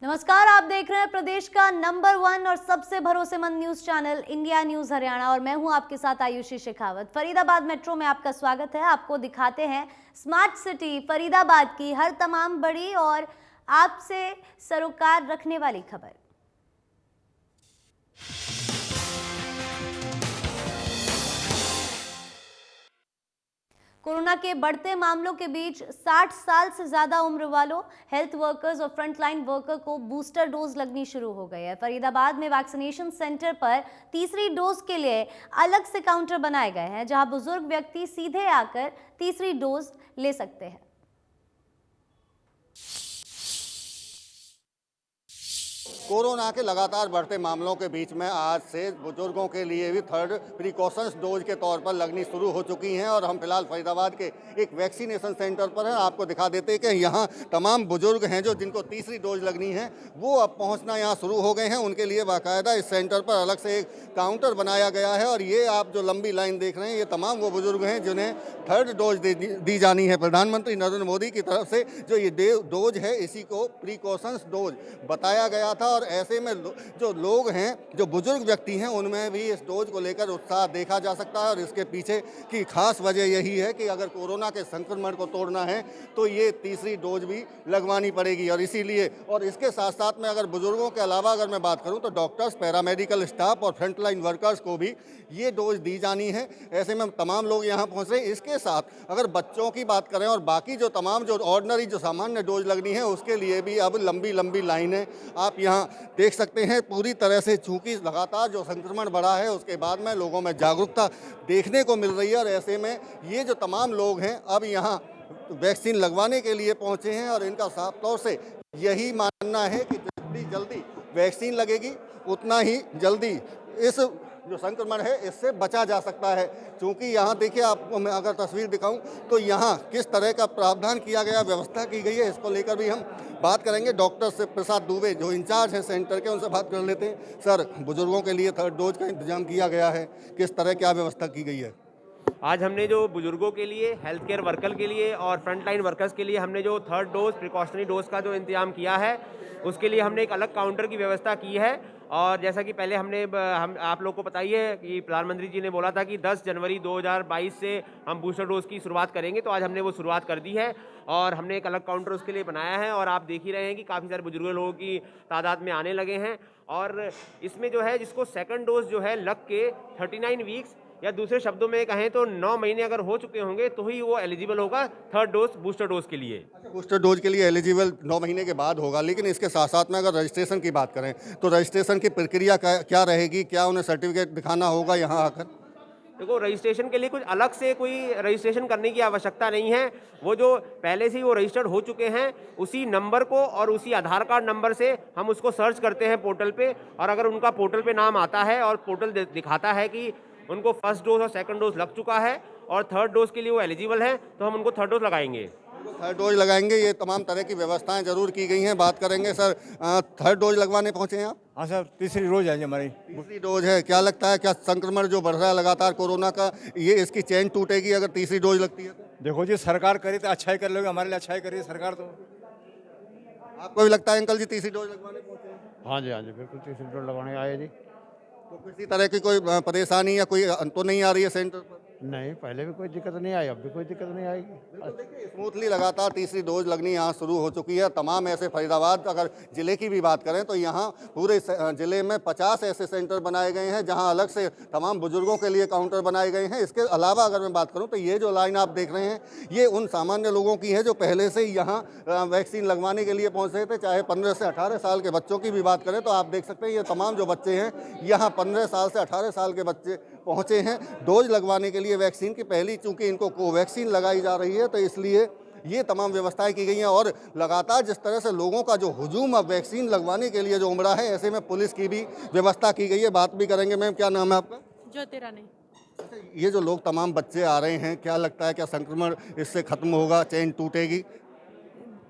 नमस्कार, आप देख रहे हैं प्रदेश का नंबर 1 और सबसे भरोसेमंद news channel India news Haryana और मैं हूं आपके साथ आयुषी शेखावत। फरीदाबाद मेट्रो में आपका स्वागत है। आपको दिखाते हैं स्मार्ट सिटी फरीदाबाद की हर तमाम बड़ी और आपसे सरोकार रखने वाली खबर। कोरोना के बढ़ते मामलों के बीच 60 साल से ज्यादा उम्र वालों, हेल्थ वर्कर्स और फ्रंटलाइन वर्कर को बूस्टर डोज लगनी शुरू हो गई है। फरीदाबाद में वैक्सीनेशन सेंटर पर तीसरी डोज के लिए अलग से काउंटर बनाए गए हैं, जहां बुजुर्ग व्यक्ति सीधे आकर तीसरी डोज ले सकते हैं। कोरोना के लगातार बढ़ते मामलों के बीच में आज से बुजुर्गों के लिए भी थर्ड प्रिकॉशंस डोज के तौर पर लगनी शुरू हो चुकी हैं और हम फिलहाल फरीदाबाद के एक वैक्सीनेशन सेंटर पर हैं। आपको दिखा देते हैं कि यहाँ तमाम बुजुर्ग हैं जो जिनको तीसरी डोज लगनी है वो अब पहुँचना यहाँ शुरू हो गए हैं। उनके लिए बाकायदा इस सेंटर पर अलग से एक काउंटर बनाया गया है और ये आप जो लंबी लाइन देख रहे हैं ये तमाम वो बुजुर्ग हैं जिन्हें थर्ड डोज दी जानी है। प्रधानमंत्री नरेंद्र मोदी की तरफ से जो ये डोज है इसी को प्रिकॉशंस डोज बताया गया था और ऐसे में जो लोग हैं, जो बुजुर्ग व्यक्ति हैं, उनमें भी इस डोज को लेकर उत्साह देखा जा सकता है और इसके पीछे की खास वजह यही है कि अगर कोरोना के संक्रमण को तोड़ना है तो ये तीसरी डोज भी लगवानी पड़ेगी। और इसीलिए और इसके साथ साथ में अगर बुजुर्गों के अलावा अगर मैं बात करूं तो डॉक्टर्स, पैरामेडिकल स्टाफ और फ्रंटलाइन वर्कर्स को भी ये डोज दी जानी है। ऐसे में तमाम लोग यहाँ पहुँच रहे हैं। इसके साथ अगर बच्चों की बात करें और बाकी जो तमाम जो ऑर्डिनरी जो सामान्य डोज लगनी है उसके लिए भी अब लंबी लंबी लाइनें आप यहाँ देख सकते हैं। पूरी तरह से चूंकि लगातार जो संक्रमण बढ़ा है उसके बाद में लोगों में जागरूकता देखने को मिल रही है और ऐसे में ये जो तमाम लोग हैं अब यहाँ वैक्सीन लगवाने के लिए पहुँचे हैं और इनका साफ तौर से यही मानना है कि जितनी जल्दी वैक्सीन लगेगी उतना ही जल्दी इस जो संक्रमण है इससे बचा जा सकता है। क्योंकि यहाँ देखिए, आपको मैं अगर तस्वीर दिखाऊं तो यहाँ किस तरह का प्रावधान किया गया, व्यवस्था की गई है, इसको लेकर भी हम बात करेंगे। डॉक्टर से प्रसाद दुबे जो इंचार्ज हैं सेंटर के, उनसे बात कर लेते हैं। सर, बुजुर्गों के लिए थर्ड डोज का इंतजाम किया गया है, किस तरह क्या व्यवस्था की गई है? आज हमने जो बुजुर्गों के लिए, हेल्थ केयर वर्कर के लिए और फ्रंटलाइन वर्कर्स के लिए हमने जो थर्ड डोज, प्रिकॉशनरी डोज का जो इंतजाम किया है उसके लिए हमने एक अलग काउंटर की व्यवस्था की है। और जैसा कि पहले हम आप लोग को पता ही है कि प्रधानमंत्री जी ने बोला था कि 10 जनवरी 2022 से हम बूस्टर डोज की शुरुआत करेंगे, तो आज हमने वो शुरुआत कर दी है और हमने एक अलग काउंटर उसके लिए बनाया है। और आप देख ही रहे हैं कि काफ़ी सारे बुजुर्ग लोगों की तादाद में आने लगे हैं। और इसमें जो है जिसको सेकंड डोज जो है लग के 39 वीक्स या दूसरे शब्दों में कहें तो 9 महीने अगर हो चुके होंगे तो ही वो एलिजिबल होगा थर्ड डोज, बूस्टर डोज के लिए। बूस्टर डोज के लिए एलिजिबल 9 महीने के बाद होगा, लेकिन इसके साथ साथ में अगर रजिस्ट्रेशन की बात करें तो रजिस्ट्रेशन की प्रक्रिया क्या रहेगी? क्या उन्हें सर्टिफिकेट दिखाना होगा यहाँ आकर? देखो, रजिस्ट्रेशन के लिए कुछ अलग से कोई रजिस्ट्रेशन करने की आवश्यकता नहीं है। वो जो पहले से ही वो रजिस्टर्ड हो चुके हैं उसी नंबर को और उसी आधार कार्ड नंबर से हम उसको सर्च करते हैं पोर्टल पे, और अगर उनका पोर्टल पे नाम आता है और पोर्टल दिखाता है कि उनको फर्स्ट डोज और सेकंड डोज लग चुका है और थर्ड डोज के लिए वो एलिजिबल है, तो हम उनको थर्ड डोज लगाएंगे। थर्ड डोज लगाएंगे। ये तमाम तरह की व्यवस्थाएं जरूर की गई हैं। बात करेंगे सर, थर्ड डोज लगवाने पहुंचे हैं आप? हाँ सर, तीसरी डोज है हमारी। तीसरी डोज है। क्या लगता है, क्या संक्रमण जो बढ़ रहा है लगातार कोरोना का, ये इसकी चेन टूटेगी अगर तीसरी डोज लगती है? देखो जी, सरकार करे तो अच्छा ही कर लोगे, हमारे लिए अच्छा ही करिए सरकार। तो आपको भी लगता है अंकल जी तीसरी डोज लगवाने पहुंचे हैं? हाँ जी, बिल्कुल तीसरी डोज लगवाने आए जी। तो किसी तरह की कोई परेशानी या कोई तो नहीं आ रही है सेंटर पर? नहीं, पहले भी कोई दिक्कत नहीं आई, अब भी कोई दिक्कत नहीं आएगी। देखिए, स्मूथली लगातार तीसरी डोज लगनी यहाँ शुरू हो चुकी है। तमाम ऐसे फरीदाबाद अगर जिले की भी बात करें तो यहाँ पूरे जिले में 50 ऐसे सेंटर बनाए गए हैं जहाँ अलग से तमाम बुजुर्गों के लिए काउंटर बनाए गए हैं। इसके अलावा अगर मैं बात करूँ तो ये जो लाइन आप देख रहे हैं ये उन सामान्य लोगों की है जो पहले से ही यहाँ वैक्सीन लगवाने के लिए पहुँच रहे थे। चाहे 15 से 18 साल के बच्चों की भी बात करें तो आप देख सकते हैं ये तमाम जो बच्चे हैं यहाँ 15 साल से 18 साल के बच्चे पहुँचे हैं डोज लगवाने के लिए वैक्सीन की। पहली चूंकि इनको कोवैक्सीन लगाई जा रही है तो इसलिए ये तमाम व्यवस्थाएं की गई हैं। और लगातार जिस तरह से लोगों का जो हुजूम अब वैक्सीन लगवाने के लिए जो उमड़ा है, ऐसे में पुलिस की भी व्यवस्था की गई है। बात भी करेंगे। मैम, क्या नाम है आपका? ज्योति रानी। अच्छा, ये जो लोग तमाम बच्चे आ रहे हैं, क्या लगता है क्या संक्रमण इससे खत्म होगा, चेन टूटेगी?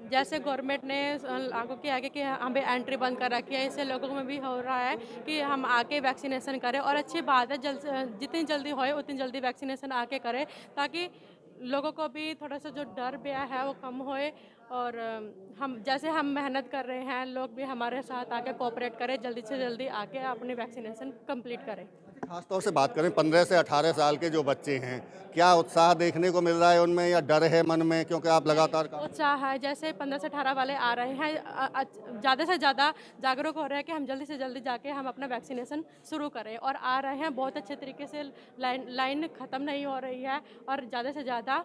जैसे गवर्नमेंट ने लागू किया है कि हमें एंट्री बंद कर रखी है, इससे लोगों में भी हो रहा है कि हम आके वैक्सीनेशन करें। और अच्छी बात है, जितनी जल्दी होए उतनी जल्दी वैक्सीनेशन आके करें ताकि लोगों को भी थोड़ा सा जो डर भय है वो कम होए, और हम मेहनत कर रहे हैं, लोग भी हमारे साथ आके कोऑपरेट करें, जल्दी से जल्दी आके अपनी वैक्सीनेशन कंप्लीट करें। खासतौर से बात करें 15 से 18 साल के जो बच्चे हैं, क्या उत्साह देखने को मिल रहा है उनमें या डर है मन में, क्योंकि आप लगातार उत्साह है, जैसे 15 से 18 वाले आ रहे हैं, ज़्यादा से ज़्यादा जागरूक हो रहे हैं कि हम जल्दी से जल्दी जाके हम अपना वैक्सीनेशन शुरू करें, और आ रहे हैं बहुत अच्छे तरीके से। लाइन ख़त्म नहीं हो रही है और ज़्यादा से ज़्यादा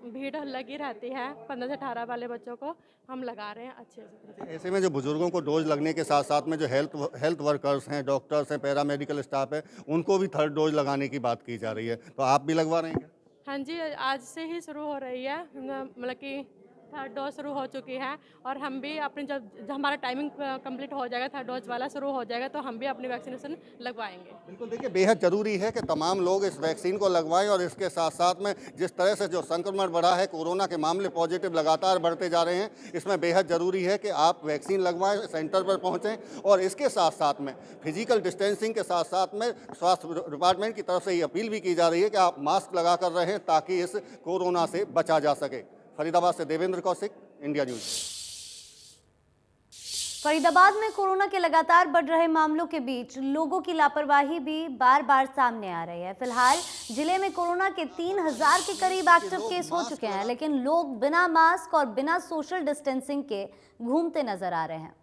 भीड़ लगी रहती है। 15 से 18 वाले बच्चों को हम लगा रहे हैं अच्छे से। ऐसे में जो बुजुर्गों को डोज लगने के साथ साथ में जो हेल्थ वर्कर्स हैं, डॉक्टर्स हैं, पैरामेडिकल स्टाफ है, उनको भी थर्ड डोज लगाने की बात की जा रही है, तो आप भी लगवा रहे हैं क्या? हाँ जी, आज से ही शुरू हो रही है, मतलब कि थर्ड डोज शुरू हो चुकी है, और हम भी अपनी जब हमारा टाइमिंग कंप्लीट हो जाएगा, थर्ड डोज वाला शुरू हो जाएगा, तो हम भी अपनी वैक्सीनेशन लगवाएंगे। बिल्कुल, देखिए बेहद ज़रूरी है कि तमाम लोग इस वैक्सीन को लगवाएं, और इसके साथ साथ में जिस तरह से जो संक्रमण बढ़ा है, कोरोना के मामले पॉजिटिव लगातार बढ़ते जा रहे हैं, इसमें बेहद ज़रूरी है कि आप वैक्सीन लगवाएं, सेंटर पर पहुंचें, और इसके साथ साथ में फिजिकल डिस्टेंसिंग के साथ साथ में स्वास्थ्य डिपार्टमेंट की तरफ से ये अपील भी की जा रही है कि आप मास्क लगा कर रहें ताकि इस कोरोना से बचा जा सके। फरीदाबाद से देवेंद्र कौशिक, इंडिया न्यूज़। फरीदाबाद में कोरोना के लगातार बढ़ रहे मामलों के बीच लोगों की लापरवाही भी बार बार सामने आ रही है। फिलहाल जिले में कोरोना के 3000 के करीब एक्टिव केस हो चुके हैं, लेकिन लोग बिना मास्क और बिना सोशल डिस्टेंसिंग के घूमते नजर आ रहे हैं।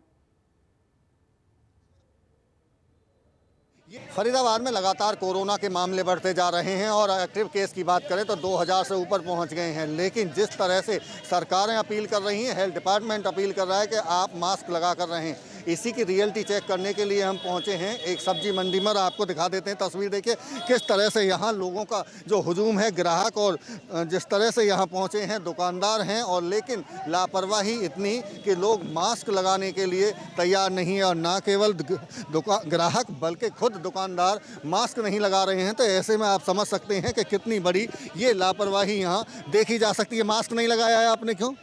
फरीदाबाद में लगातार कोरोना के मामले बढ़ते जा रहे हैं, और एक्टिव केस की बात करें तो 2000 से ऊपर पहुंच गए हैं। लेकिन जिस तरह से सरकारें अपील कर रही हैं, हेल्थ डिपार्टमेंट अपील कर रहा है कि आप मास्क लगा कर रहें, इसी की रियलिटी चेक करने के लिए हम पहुंचे हैं एक सब्जी मंडी में। आपको दिखा देते हैं तस्वीर, देखिए किस तरह से यहाँ लोगों का जो हुजूम है, ग्राहक और जिस तरह से यहाँ पहुँचे हैं दुकानदार हैं, और लेकिन लापरवाही इतनी कि लोग मास्क लगाने के लिए तैयार नहीं है, और ना केवल ग्राहक बल्कि खुद दुकानदार मास्क नहीं लगा रहे हैं। तो ऐसे में आप समझ सकते हैं कि कितनी बड़ी ये लापरवाही यहाँ देखी जा सकती है। मास्क नहीं लगाया है आपने, क्यों?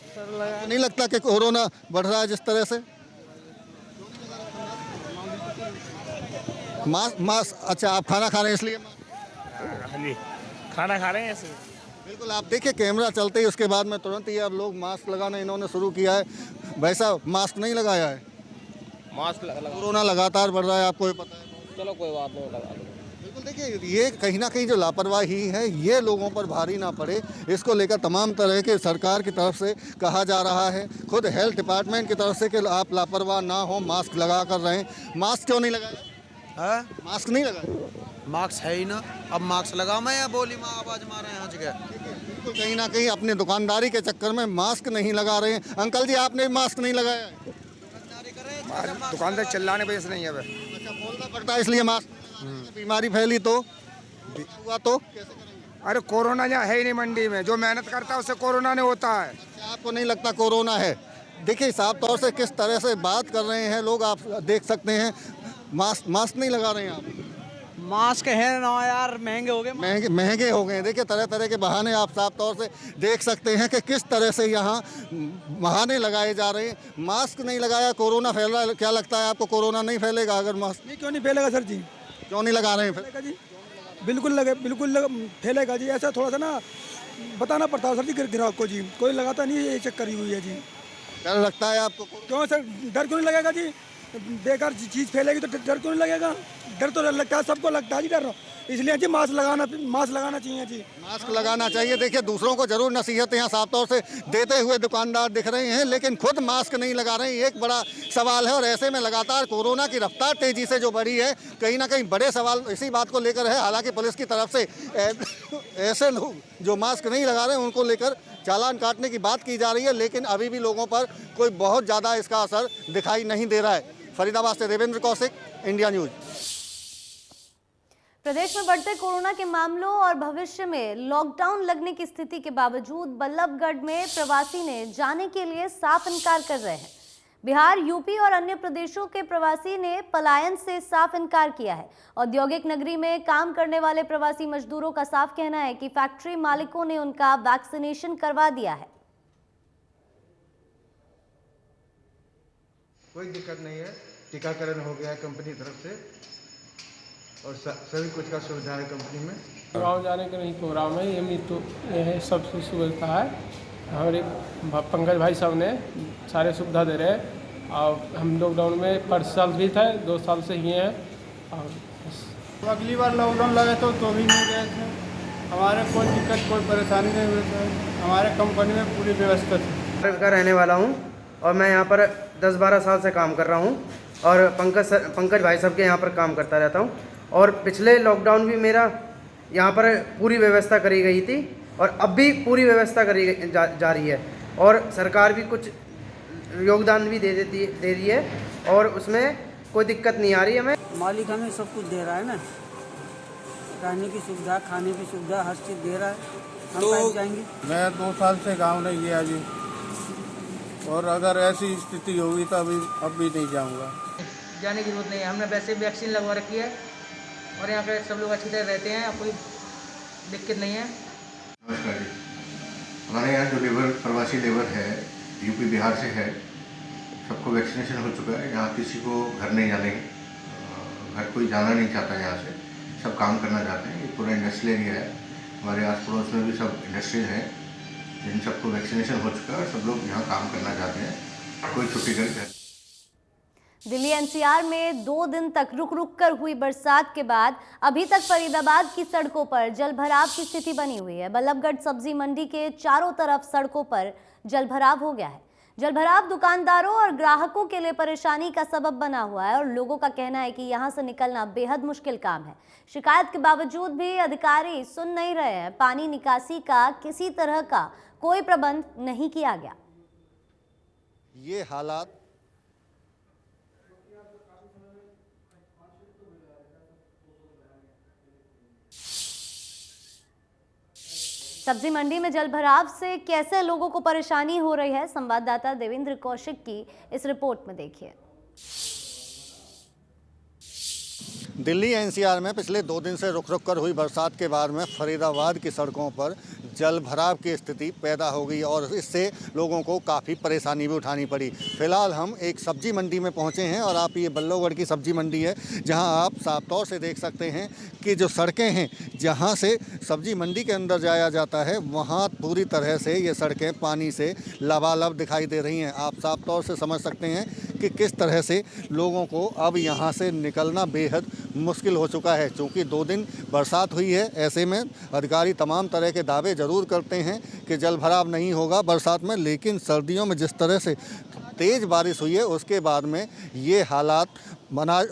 सर नहीं लगता कि कोरोना बढ़ रहा है जिस तरह से? मास्क अच्छा, आप खाना खा रहे हैं इसलिए? हाँ जी, खाना खा रहे हैं ऐसे। बिल्कुल, आप देखिए कैमरा चलते ही उसके बाद में तुरंत ही अब लोग मास्क लगाना इन्होंने शुरू किया है। वैसा मास्क नहीं लगाया है, मास्क लगा। कोरोना लगातार बढ़ रहा है, आपको ये पता है। चलो कोई बात नहीं, लगा दो। बिल्कुल, देखिए ये कहीं ना कहीं जो लापरवाही है ये लोगों पर भारी ना पड़े, इसको लेकर तमाम तरह के सरकार की तरफ से कहा जा रहा है, खुद हेल्थ डिपार्टमेंट की तरफ से कि आप लापरवाह ना हो, मास्क लगा कर रहें। मास्क क्यों नहीं लगाया? है? मास्क नहीं लगाया? मास्क है ही ना, अब मास्क लगा मैं या बोली मैं आवाज मारे यहाँ जगह। बिल्कुल, कहीं ना कहीं अपने दुकानदारी के चक्कर में मास्क नहीं लगा रहे हैं। अंकल जी, आपने मास्क नहीं लगाया है? दुकानदार चिल्लाने वजह से नहीं है। अच्छा, बोलना पड़ता है इसलिए मास्क। बीमारी फैली तो हुआ तो कैसे करेंगे? अरे कोरोना यहाँ है ही नहीं मंडी में, जो मेहनत करता है उससे कोरोना नहीं होता है। अच्छा, आपको नहीं लगता कोरोना है? देखिए साफ तौर से किस तरह से बात कर रहे हैं लोग, आप देख सकते हैं। मास्क नहीं लगा रहे हैं आप? मास्क है ना यार, महंगे हो गए। महंगे हो गए। देखिए तरह तरह के बहाने आप साफ तौर से देख सकते हैं कि किस तरह से यहाँ बहाने लगाए जा रहे हैं। मास्क नहीं लगाया, कोरोना फैल रहा है। क्या लगता है आपको, कोरोना नहीं फैलेगा अगर मास्क? नहीं, क्यों नहीं फैलेगा सर जी? क्यों नहीं लगा रहे हैं? फैलेगा जी, बिल्कुल फैलेगा जी। ऐसा थोड़ा सा ना बताना पड़ता है सर जी ग्राहक को जी, कोई लगाता नहीं, ये चक्कर हुई है जी। डर लगता है आपको? क्यों सर, डर क्यों नहीं लगेगा जी? बेकार चीज़ फैलेगी तो डर क्यों नहीं लगेगा? डर तो लगता है, सबको लगता है जी डर, इसलिए जी मास्क लगाना चाहिए जी। मास्क लगाना चाहिए। देखिए दूसरों को जरूर नसीहत यहाँ साफ तौर से देते हुए दुकानदार दिख रहे हैं, लेकिन खुद मास्क नहीं लगा रहे हैं। एक बड़ा सवाल है, और ऐसे में लगातार कोरोना की रफ्तार तेजी से जो बढ़ी है, कहीं ना कहीं बड़े सवाल इसी बात को लेकर है। हालांकि पुलिस की तरफ से ऐसे लोग जो मास्क नहीं लगा रहे हैं उनको लेकर चालान काटने की बात की जा रही है, लेकिन अभी भी लोगों पर कोई बहुत ज़्यादा इसका असर दिखाई नहीं दे रहा है। फरीदाबाद से देवेंद्र कौशिक, इंडिया न्यूज़। प्रदेश में बढ़ते कोरोना के मामलों और भविष्य में लॉकडाउन लगने की स्थिति के बावजूद बल्लभगढ़ में प्रवासी ने जाने के लिए साफ इनकार कर रहे हैं। बिहार, यूपी और अन्य प्रदेशों के प्रवासी ने पलायन से साफ इनकार किया है। औद्योगिक नगरी में काम करने वाले प्रवासी मजदूरों का साफ कहना है कि फैक्ट्री मालिकों ने उनका वैक्सीनेशन करवा दिया है। कोई दिक्कत नहीं है, टीकाकरण हो गया है कंपनी की तरफ से। और सभी कुछ का सुविधा है कंपनी में। गाँव जाने का नहीं प्रोग्राम है, ये है सबसे सुविधा है। हमारे पंकज भाई साहब ने सारे सुविधा दे रहे हैं और हम लॉकडाउन में पर साल भी था, 2 साल से ही हैं। और तो अगली बार लॉकडाउन लगा तो भी नहीं गए थे, हमारे कोई दिक्कत कोई परेशानी नहीं हुई थी, हमारे कंपनी में पूरी व्यवस्था थी। का रहने वाला हूँ और मैं यहाँ पर 10-12 साल से काम कर रहा हूँ और पंकज भाई साहब के यहाँ पर काम करता रहता हूँ। और पिछले लॉकडाउन भी मेरा यहाँ पर पूरी व्यवस्था करी गई थी और अब भी पूरी व्यवस्था करी जा रही है और सरकार भी कुछ योगदान भी दे रही है और उसमें कोई दिक्कत नहीं आ रही है। हमें मालिक हमें सब कुछ दे रहा है ना, रहने की सुविधा, खाने की सुविधा, हर चीज़ दे रहा है। हम तो जाएंगे। मैं 2 साल से गाँव नहीं गया जी, और अगर ऐसी स्थिति होगी तो अब भी नहीं जाऊँगा। जाने की जरूरत नहीं है, हमने वैसे वैक्सीन लगवा रखी है और यहाँ पे सब लोग अच्छी तरह रहते हैं, कोई दिक्कत नहीं है। नमस्कार जी, हमारे यहाँ जो लेबर प्रवासी लेबर है यूपी बिहार से है, सबको वैक्सीनेशन हो चुका है। यहाँ किसी को घर नहीं जाने, घर कोई जाना नहीं चाहता, यहाँ से सब काम करना चाहते हैं। ये पूरा इंडस्ट्रियल एरिया है, हमारे आस पड़ोस में भी सब इंडस्ट्रियल है, जिन सबको वैक्सीनेशन हो चुका है और सब लोग यहाँ काम करना चाहते हैं, कोई छुट्टी कर। दिल्ली एनसीआर में 2 दिन तक रुक कर हुई बरसात के बाद अभी तक फरीदाबाद की सड़कों पर जलभराव की स्थिति बनी हुई है। बल्लभगढ़ सब्जी मंडी के चारों तरफ सड़कों पर जलभराव हो गया है। जलभराव दुकानदारों और ग्राहकों के लिए परेशानी का सबब बना हुआ है और लोगों का कहना है कि यहां से निकलना बेहद मुश्किल काम है। शिकायत के बावजूद भी अधिकारी सुन नहीं रहे हैं। पानी निकासी का किसी तरह का कोई प्रबंध नहीं किया गया। ये हालात सब्जी मंडी में जलभराव से कैसे लोगों को परेशानी हो रही है, संवाददाता देवेंद्र कौशिक की इस रिपोर्ट में देखिए। दिल्ली एनसीआर में पिछले 2 दिन से रुक कर हुई बरसात के बाद में फरीदाबाद की सड़कों पर जलभराव की स्थिति पैदा हो गई और इससे लोगों को काफ़ी परेशानी भी उठानी पड़ी। फिलहाल हम एक सब्जी मंडी में पहुंचे हैं और आप ये बल्लभगढ़ की सब्जी मंडी है, जहां आप साफ तौर से देख सकते हैं कि जो सड़कें हैं जहां से सब्जी मंडी के अंदर जाया जाता है, वहां पूरी तरह से ये सड़कें पानी से लबालब दिखाई दे रही हैं। आप साफ तौर से समझ सकते हैं कि किस तरह से लोगों को अब यहाँ से निकलना बेहद मुश्किल हो चुका है। चूँकि 2 दिन बरसात हुई है, ऐसे में अधिकारी तमाम तरह के दावे ज़रूर करते हैं कि जलभराव नहीं होगा बरसात में, लेकिन सर्दियों में जिस तरह से तेज़ बारिश हुई है उसके बाद में ये हालात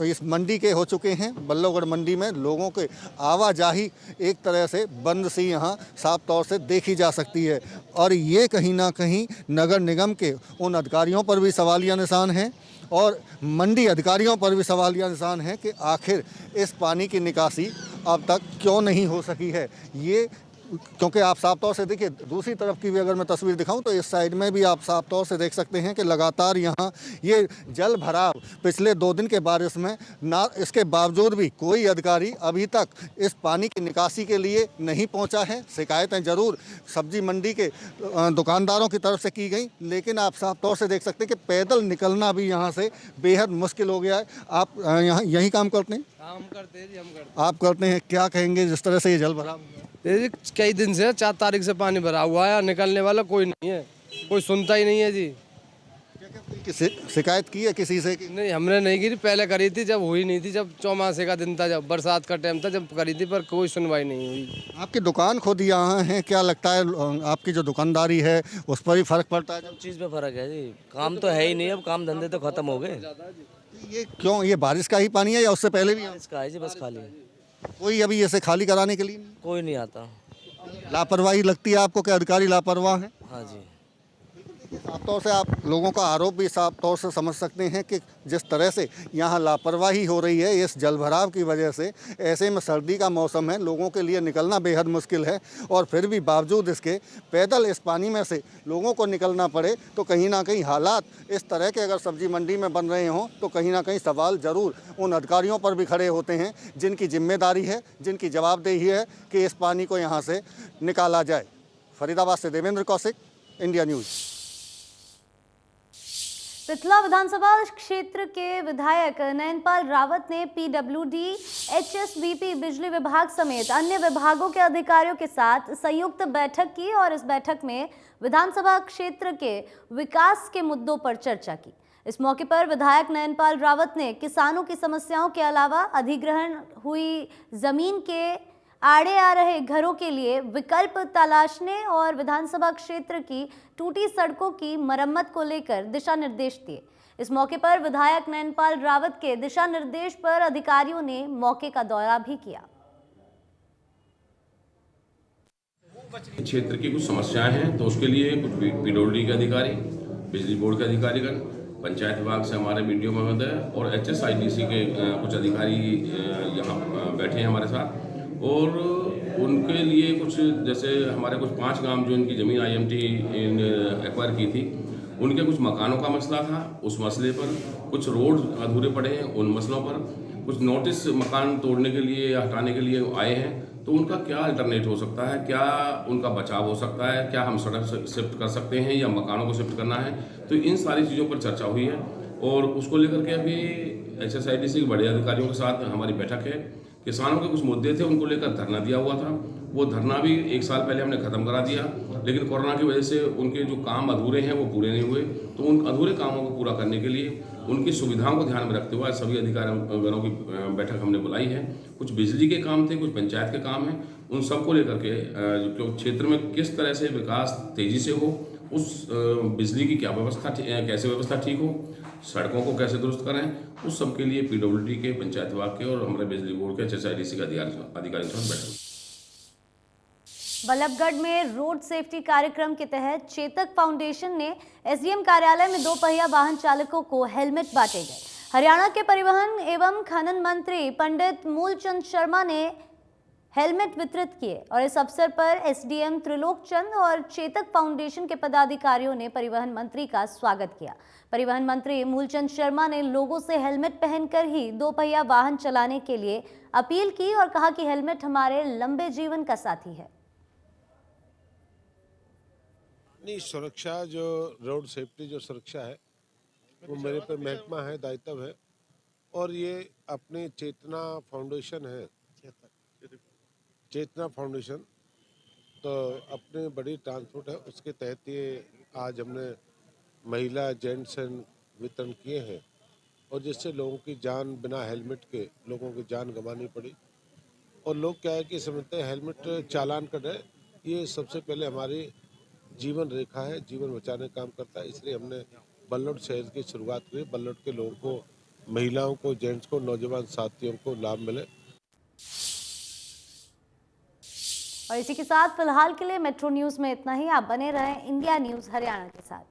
इस मंडी के हो चुके हैं। बल्लभगढ़ मंडी में लोगों के आवाजाही एक तरह से बंद सी यहाँ साफ तौर से देखी जा सकती है और ये कहीं ना कहीं नगर निगम के उन अधिकारियों पर भी सवालिया निशान हैं और मंडी अधिकारियों पर भी सवालिया निशान है कि आखिर इस पानी की निकासी अब तक क्यों नहीं हो सकी है। ये क्योंकि आप साफ तौर से देखिए, दूसरी तरफ की भी अगर मैं तस्वीर दिखाऊं तो इस साइड में भी आप साफ तौर से देख सकते हैं कि लगातार यहाँ ये जल भराव पिछले 2 दिन के बारिश में ना, इसके बावजूद भी कोई अधिकारी अभी तक इस पानी की निकासी के लिए नहीं पहुंचा है। शिकायतें ज़रूर सब्जी मंडी के दुकानदारों की तरफ से की गई, लेकिन आप साफ तौर से देख सकते हैं कि पैदल निकलना भी यहाँ से बेहद मुश्किल हो गया है। आप यहाँ यही काम करते हैं? हम करते हैं जी, हम करते हैं। आप करते हैं, क्या कहेंगे जिस तरह से ये जल भराव? कई दिन से 4 तारीख से पानी भरा हुआ है, निकलने वाला कोई नहीं है, कोई सुनता ही नहीं है जी। शिकायत की है किसी से? नहीं, हमने नहीं की, पहले करी थी जब हुई नहीं थी, जब चौमासे का दिन था, जब बरसात का टाइम था, जब करी थी, पर कोई सुनवाई नहीं हुई। आपकी दुकान खुद यहाँ है, क्या लगता है आपकी जो दुकानदारी है उस पर ही फर्क पड़ता है? सब चीज़ पे फर्क है जी, काम तो है ही नहीं, अब काम धंधे तो खत्म हो गए। ये क्यों, ये बारिश का ही पानी है या उससे पहले भी? इसका है जी, बस खाली। कोई अभी इसे खाली कराने के लिए कोई नहीं आता। लापरवाही लगती है आपको कि अधिकारी लापरवाह हैं? हाँ जी। साफ तौर से आप लोगों का आरोप भी साफ तौर से समझ सकते हैं कि जिस तरह से यहाँ लापरवाही हो रही है इस जलभराव की वजह से। ऐसे में सर्दी का मौसम है, लोगों के लिए निकलना बेहद मुश्किल है और फिर भी बावजूद इसके पैदल इस पानी में से लोगों को निकलना पड़े तो कहीं ना कहीं हालात इस तरह के अगर सब्जी मंडी में बन रहे हों तो कहीं ना कहीं सवाल ज़रूर उन अधिकारियों पर भी खड़े होते हैं जिनकी जिम्मेदारी है, जिनकी जवाबदेही है कि इस पानी को यहाँ से निकाला जाए। फरीदाबाद से देवेंद्र कौशिक, इंडिया न्यूज़। पिथला विधानसभा क्षेत्र के विधायक नयनपाल रावत ने पीडब्ल्यूडी, एचएसबीपी, बिजली विभाग समेत अन्य विभागों के अधिकारियों के साथ संयुक्त बैठक की और इस बैठक में विधानसभा क्षेत्र के विकास के मुद्दों पर चर्चा की। इस मौके पर विधायक नयनपाल रावत ने किसानों की समस्याओं के अलावा अधिग्रहण हुई जमीन के आड़े आ रहे घरों के लिए विकल्प तलाशने और विधानसभा क्षेत्र की टूटी सड़कों की मरम्मत को लेकर दिशा निर्देश दिए। इस मौके पर विधायक नयनपाल रावत के दिशा निर्देश पर अधिकारियों ने मौके का दौरा भी किया। क्षेत्र की कुछ समस्याएं हैं तो उसके लिए कुछ पीडब्ल्यूडी के अधिकारी, बिजली बोर्ड के अधिकारीगण, पंचायत विभाग से हमारे वीडियो महोदय और एचएसआईडीसी के कुछ अधिकारी यहाँ बैठे हैं हमारे साथ। और उनके लिए कुछ जैसे हमारे कुछ 5 गांव जो इनकी ज़मीन आईएमटी एक्वायर की थी, उनके कुछ मकानों का मसला था। उस मसले पर कुछ रोड अधूरे पड़े हैं, उन मसलों पर कुछ नोटिस मकान तोड़ने के लिए या हटाने के लिए आए हैं। तो उनका क्या अल्टरनेट हो सकता है, क्या उनका बचाव हो सकता है, क्या हम सड़क शिफ्ट कर सकते हैं या मकानों को शिफ्ट करना है। तो इन सारी चीज़ों पर चर्चा हुई है और उसको लेकर के अभी एचएसआईडीसी के बड़े अधिकारियों के साथ हमारी बैठक है। किसानों के कुछ मुद्दे थे, उनको लेकर धरना दिया हुआ था। वो धरना भी 1 साल पहले हमने ख़त्म करा दिया, लेकिन कोरोना की वजह से उनके जो काम अधूरे हैं वो पूरे नहीं हुए। तो उन अधूरे कामों को पूरा करने के लिए उनकी सुविधाओं को ध्यान में रखते हुए सभी अधिकारियों की बैठक हमने बुलाई है। कुछ बिजली के काम थे, कुछ पंचायत के काम हैं, उन सबको लेकर के जो क्षेत्र में किस तरह से विकास तेज़ी से हो, उस बिजली की क्या व्यवस्था, कैसे व्यवस्था ठीक हो, सड़कों को कैसे दुरुस्त करें, उस सब के लिए पीडब्ल्यूडी के, पंचायत विभाग के और हमारे बिजली बोर्ड के एचएसआईडीसी के अधिकारियों के साथ बैठे। बल्लभगढ़ में रोड सेफ्टी कार्यक्रम के तहत चेतक फाउंडेशन ने एसडीएम कार्यालय में 2 पहिया वाहन चालकों को हेलमेट बांटे गए। हरियाणा के परिवहन एवं खनन मंत्री पंडित मूलचंद शर्मा ने हेलमेट वितरित किए और इस अवसर पर एसडीएम त्रिलोक चंद और चेतक फाउंडेशन के पदाधिकारियों ने परिवहन मंत्री का स्वागत किया। परिवहन मंत्री मूलचंद शर्मा ने लोगों से हेलमेट पहनकर ही 2 पहिया वाहन चलाने के लिए अपील की और कहा कि हेलमेट हमारे लंबे जीवन का साथी है। नहीं, सुरक्षा जो रोड सेफ्टी जो सुरक्षा है वो मेरे पे महकमा है, दायित्व है। और ये अपनी चेतना फाउंडेशन है, चेतना फाउंडेशन, तो अपने बड़ी ट्रांसपोर्ट है, उसके तहत ये आज हमने महिला जेंट्स वितरण किए हैं और जिससे लोगों की जान बिना हेलमेट के लोगों की जान गंवानी पड़ी। और लोग क्या है कि समझते हैं हेलमेट चालान कर रहे, ये सबसे पहले हमारी जीवन रेखा है, जीवन बचाने का काम करता है। इसलिए हमने बल्लौद शहर की शुरुआत की, बल्लौद के लोगों को, महिलाओं को, जेंट्स को, नौजवान साथियों को लाभ मिले। और इसी के साथ फिलहाल के लिए मेट्रो न्यूज में इतना ही। आप बने रहें इंडिया न्यूज हरियाणा के साथ।